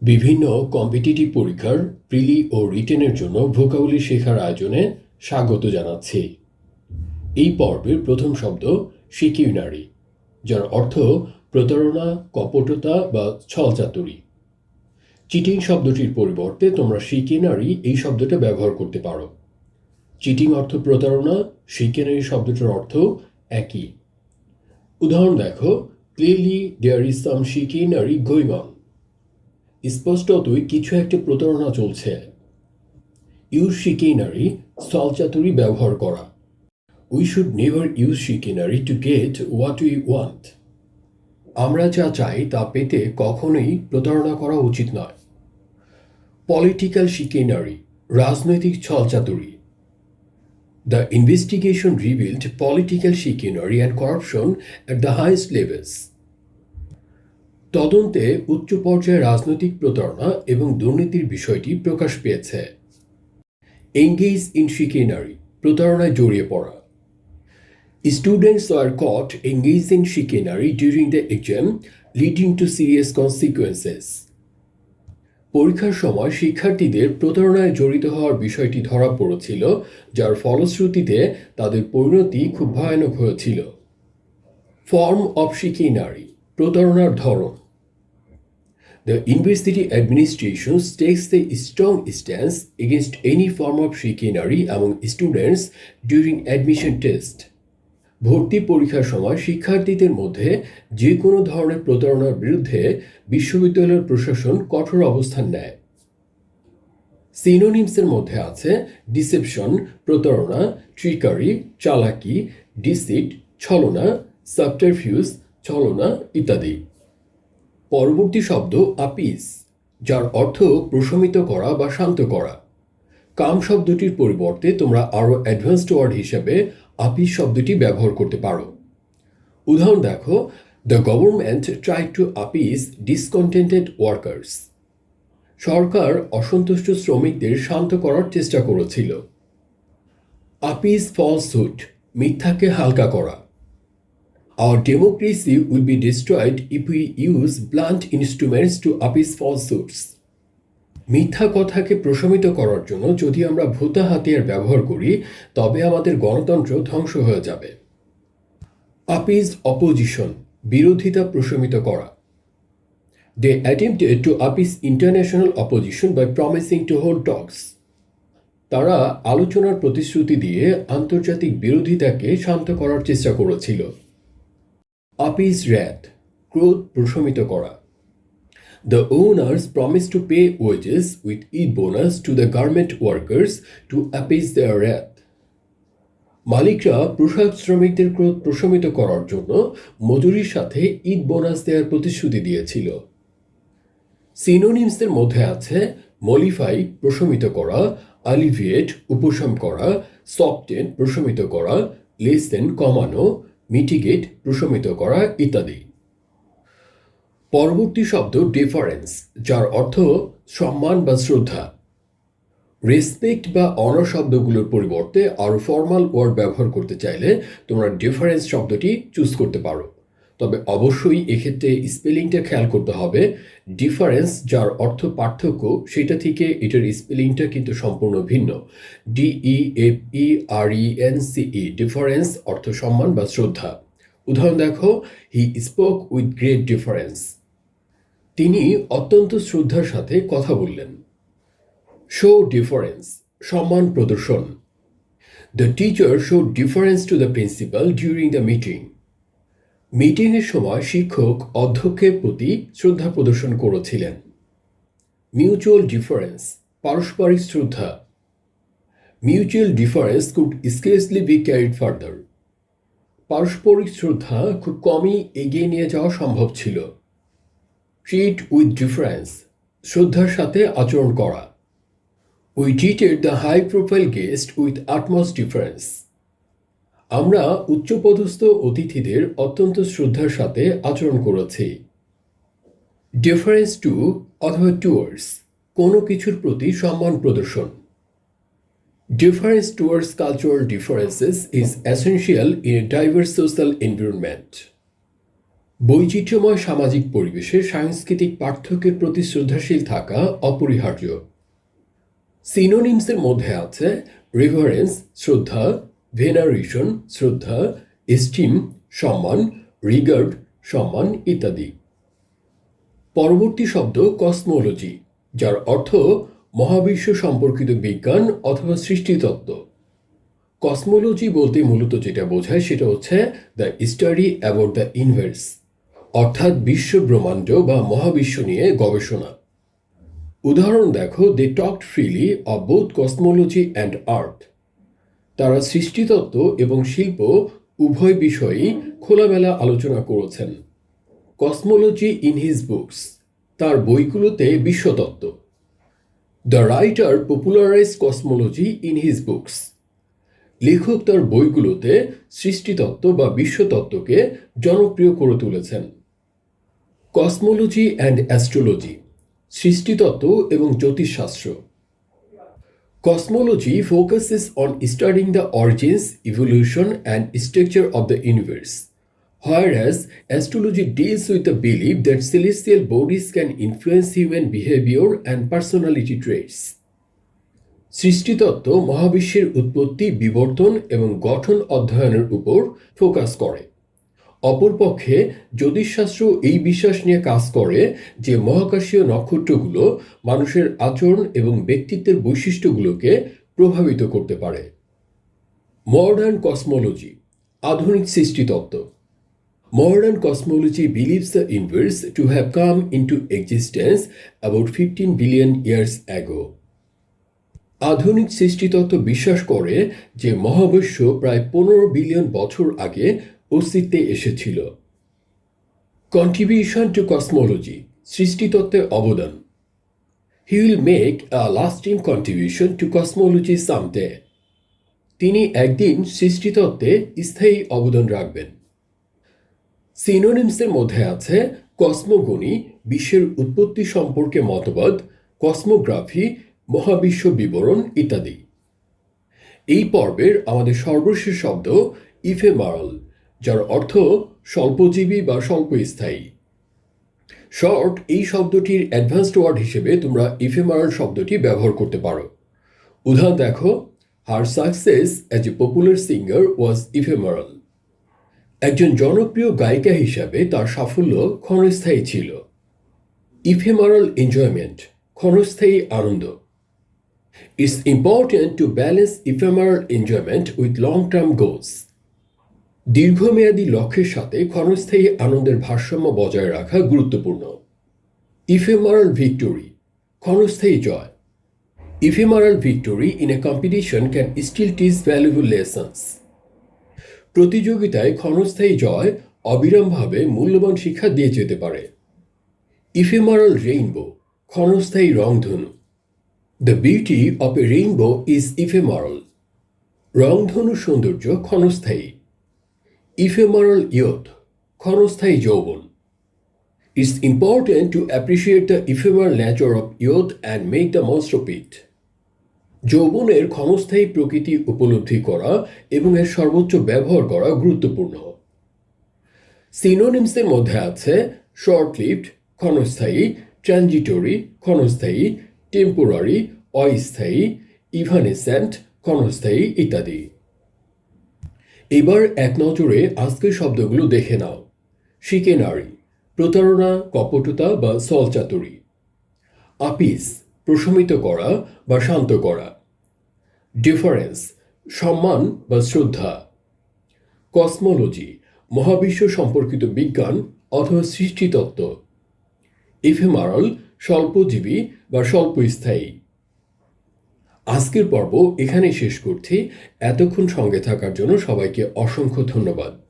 বিভিন্ন কম্পিটিটিভ পরীক্ষার প্রিলি ও রিটেনের জন্য ভোকাবুলারি শেখার আয়োজনে স্বাগত জানাচ্ছি। এই পর্বের প্রথম শব্দ শিকিউনারি, যার অর্থ প্রতারণা, কপটতা বা ছলচাতুরি। চিটিং শব্দটির পরিবর্তে তোমরা শিকিনারি এই শব্দটা ব্যবহার করতে পারো। চিটিং অর্থ প্রতারণা, শিকিনারি শব্দটার অর্থ একই। উদাহরণ দেখো, clearly there is some chicanery going on. স্পষ্টতই কিছু একটা প্রতারণা চলছে। ইউজ শিকিনারি, ছলচাতুরি ব্যবহার করা। We should never use chicanery to get what we want. আমরা যা চাই তা পেতে কখনোই প্রতারণা করা উচিত নয়। পলিটিক্যাল শিকিনারি, রাজনৈতিক ছলচাতুরি। The investigation revealed political chicanery and corruption at the highest levels. তদন্তে উচ্চ পর্যায়ে রাজনৈতিক প্রতারণা এবং দুর্নীতির বিষয়টি প্রকাশ পেয়েছে। এঙ্গেজ ইন শিকিনারি, প্রতারণায় জড়িয়ে পড়া। Students were caught engaged in chicanery during the exam, leading to serious consequences. পরীক্ষার সময় শিক্ষার্থীদের প্রতারণায় জড়িত হওয়ার বিষয়টি ধরা পড়েছিল, যার ফলশ্রুতিতে তাদের পরিণতি খুব ভয়ানক হয়েছিল। ফর্ম অফ শিকিনারি, প্রতারণার ধরন। The university administration takes a strong stance against any form of chicanery among students during admission test. ভর্তি পরীক্ষার সময় শিক্ষার্থীদের মধ্যে যে কোনো ধরনের প্রতারণার বিরুদ্ধে বিশ্ববিদ্যালয়ের প্রশাসন কঠোর অবস্থান নেয়। সিনোনিমসের মধ্যে আছে ডিসেপশন, প্রতারণা, ট্রিকারি, চালাকি, ডিসিট, ছলনা, সাবটারফিউজ, ছলনা ইত্যাদি। পরবর্তী শব্দ আপিস, যার অর্থ প্রশমিত করা বা শান্ত করা। কাম শব্দটির পরিবর্তে তোমরা আরও অ্যাডভান্সড ওয়ার্ড হিসেবে আপিস শব্দটি ব্যবহার করতে পারো। উদাহরণ দেখো, the government try to appease discontented workers. সরকার অসন্তুষ্ট শ্রমিকদের শান্ত করার চেষ্টা করেছিল। আপিস ফলসহুড, মিথ্যাকে হালকা করা। Our democracy will be destroyed if we use blunt instruments to appease falsehoods. মিথ্যা কথাকে প্রশমিত করার জন্য যদি আমরা ভোঁতা হাতিয়ার ব্যবহার করি, তবে আমাদের গণতন্ত্র ধ্বংস হয়ে যাবে। আপিজ অপোজিশন, বিরোধিতা প্রশমিত করা। They attempted to appease international opposition by promising to hold talks. তারা আলোচনার প্রতিশ্রুতি দিয়ে আন্তর্জাতিক বিরোধিতাকে শান্ত করার চেষ্টা করেছিল। আপিজ র্যাথ, ক্রোধ প্রশমিত করা। The owners promised to pay wages with Eid bonus to the garment workers to appease their wrath. মালিকরা পোশাক শ্রমিকদের ক্রোধ প্রশমিত করার জন্য মজুরির সাথে ঈদ বোনাস দেওয়ার প্রতিশ্রুতি দিয়েছিল। সিনোনিমসের মধ্যে আছে মলিফাই, প্রশমিত করা, আলিভিয়েট, উপশম করা, সফটেন, প্রশমিত করা, লেসেন, কমানো, মিটিগেট, প্রশমিত করা ইত্যাদি। পরবর্তী শব্দ ডিফারেন্স, যার অর্থ সম্মান বা শ্রদ্ধা। রেসপেক্ট বা অনার শব্দগুলোর পরিবর্তে আরও ফর্মাল ওয়ার্ড ব্যবহার করতে চাইলে তোমরা ডিফারেন্স শব্দটি চুজ করতে পারো। তবে অবশ্যই এক্ষেত্রে স্পেলিংটা খেয়াল করতে হবে। ডিফারেন্স যার অর্থ পার্থক্য, সেটা থেকে এটার স্পেলিংটা কিন্তু সম্পূর্ণ ভিন্ন। DEFERENCE, ডিফারেন্স অর্থ সম্মান বা শ্রদ্ধা। উদাহরণ দেখো, he spoke with great difference. তিনি অত্যন্ত শ্রদ্ধার সাথে কথা বললেন। শো ডিফারেন্স, সম্মান প্রদর্শন। The teacher showed difference to the principal during the meeting. মিটিংয়ের সময় শিক্ষক অধ্যক্ষের প্রতি শ্রদ্ধা প্রদর্শন করেছিলেন। মিউচুয়াল ডিফারেন্স, পারস্পরিক শ্রদ্ধা। Mutual deference could scarcely be carried further. পারস্পরিক শ্রদ্ধা খুব কমই এগিয়ে নিয়ে যাওয়া সম্ভব ছিল। ট্রিট উইথ ডিফারেন্স, শ্রদ্ধার সাথে আচরণ করা। We treated the high profile guest with utmost deference. আমরা উচ্চপদস্থ অতিথিদের অত্যন্ত শ্রদ্ধার সাথে আচরণ করেছি। ডিফারেন্স টু অথবা টুয়ার্ডস, কোনো কিছুর প্রতি সম্মান প্রদর্শন। Difference towards cultural differences is essential in a diverse social environment. বৈচিত্র্যময় সামাজিক পরিবেশে সাংস্কৃতিক পার্থক্যের প্রতি শ্রদ্ধাশীল থাকা অপরিহার্য। সিনোনিমসের মধ্যে আছে রিভারেন্স শ্রদ্ধা, ভেনারেশন শ্রদ্ধা, এস্টিম সম্মান, রিগার্ড সম্মান ইত্যাদি। পরবর্তী শব্দ কসমোলজি, যার অর্থ মহাবিশ্ব সম্পর্কিত বিজ্ঞান অথবা সৃষ্টিতত্ত্ব। কসমোলজি বলতে মূলত যেটা বোঝায় সেটা হচ্ছে the study about the universe, অর্থাৎ বিশ্ব ব্রহ্মাণ্ড বা মহাবিশ্ব নিয়ে গবেষণা। উদাহরণ দেখো, they talked freely of both cosmology and art. তারা সৃষ্টিতত্ত্ব এবং শিল্প উভয় বিষয়েই খোলামেলা আলোচনা করেছেন। কসমোলজি ইন হিজ বুকস, তার বইগুলোতে বিশ্বতত্ত্ব। The writer popularise cosmology in his books, লেখক তার বইগুলোতে সৃষ্টিতত্ত্ব বা বিশ্বতত্ত্বকে জনপ্রিয় করে তুলেছেন। কসমোলজি অ্যান্ড অ্যাস্ট্রোলজি, সৃষ্টিতত্ত্ব এবং জ্যোতিষশাস্ত্র। Cosmology focuses on studying the origins, evolution, and structure of the universe, whereas astrology deals with the belief that celestial bodies can influence human behavior and personality traits. সৃষ্টিতত্ত্ব মহাবিশ্বের উৎপত্তি, বিবর্তন এবং গঠন অধ্যয়নের উপর focus করে। অপরপক্ষে জ্যোতিষশাস্ত্র এই বিশ্বাস নিয়ে কাজ করে যে মহাকাশীয় নক্ষত্রগুলো মানুষের আচরণ এবং ব্যক্তিত্বের বৈশিষ্ট্যগুলোকে প্রভাবিত করতে পারে। মডার্ন কসমোলজি, আধুনিক সৃষ্টিতত্ত্ব। Modern cosmology believes the universe to have come into existence about 15 billion years ago. আধুনিক সৃষ্টিতত্ত্ব বিশ্বাস করে যে মহাবিশ্ব প্রায় 15 বিলিয়ন বছর আগে অস্তিত্বে এসেছিল। কন্ট্রিবিউশন টু কসমোলজি, সৃষ্টিতত্ত্বের অবদান। He will make a lasting contribution to cosmology someday, তিনি একদিন সৃষ্টিতত্ত্বে স্থায়ী অবদান রাখবেন। সিনোনিমসের মধ্যে আছে কসমোগনি, বিশ্বের উৎপত্তি সম্পর্কে মতবাদ, কসমোগ্রাফি, মহাবিশ্ব বিবরণ ইত্যাদি। এই পর্বের আমাদের সর্বশেষ শব্দ ইফেমারাল, যার অর্থ স্বল্পজীবী বা স্বল্পস্থায়ী। শর্ট এই শব্দটির অ্যাডভান্সড ওয়ার্ড হিসেবে তোমরা ইফেমারাল শব্দটি ব্যবহার করতে পারো। উদাহরণ দেখো, her success as a popular singer was ephemeral. একজন জনপ্রিয় গায়িকা হিসাবে তার সাফল্য ক্ষণস্থায়ী ছিল। ইফেমারাল এনজয়মেন্ট, ক্ষণস্থায়ী আনন্দ। It's important to balance ephemeral enjoyment with long-term goals. দীর্ঘমেয়াদী লক্ষ্যের সাথে ক্ষণস্থায়ী আনন্দের ভারসাম্য বজায় রাখা গুরুত্বপূর্ণ। ইফেমারাল ভিক্টোরি, ক্ষণস্থায়ী জয়। Ephemeral victory in a competition can still teach valuable lessons. প্রতিযোগিতায় ক্ষণস্থায়ী জয় অবিরামভাবে মূল্যবান শিক্ষা দিয়ে যেতে পারে। Ephemeral rainbow, ক্ষণস্থায়ী রংধনু। The beauty of a rainbow is ephemeral. রংধনু সৌন্দর্য ক্ষণস্থায়ী। Ephemeral youth, ক্ষণস্থায়ী যৌবন। It's important to appreciate the ephemeral nature of youth and make the most of it. যৌবনের ক্ষণস্থায়ী প্রকৃতি উপলব্ধি করা এবং এর সর্বোচ্চ ব্যবহার করা গুরুত্বপূর্ণ। সিনোনিমসের মধ্যে আছে শর্ট লিভড, ক্ষণস্থায়ী, ট্রানজিটরি, ক্ষণস্থায়ী, টেম্পোরারি, অস্থায়ী, ইভানেসেন্ট, ক্ষণস্থায়ী ইত্যাদি। এবার এক নজরে আজকের শব্দগুলো দেখে নাও। শিকেনারি, প্রতারণা, কপটতা বা ছলচাতুরি। আপিস, প্রশমিত করা বা শান্ত করা। ডিফারেন্স, সম্মান বা শ্রদ্ধা। কসমোলজি, মহাবিশ্ব সম্পর্কিত বিজ্ঞান অথবা সৃষ্টিতত্ত্ব। ইফেমারাল, স্বল্পজীবী বা স্বল্পস্থায়ী। আজকের পর্ব এখানেই শেষ করছি। এতক্ষণ সঙ্গে থাকার জন্য সবাইকে অসংখ্য ধন্যবাদ।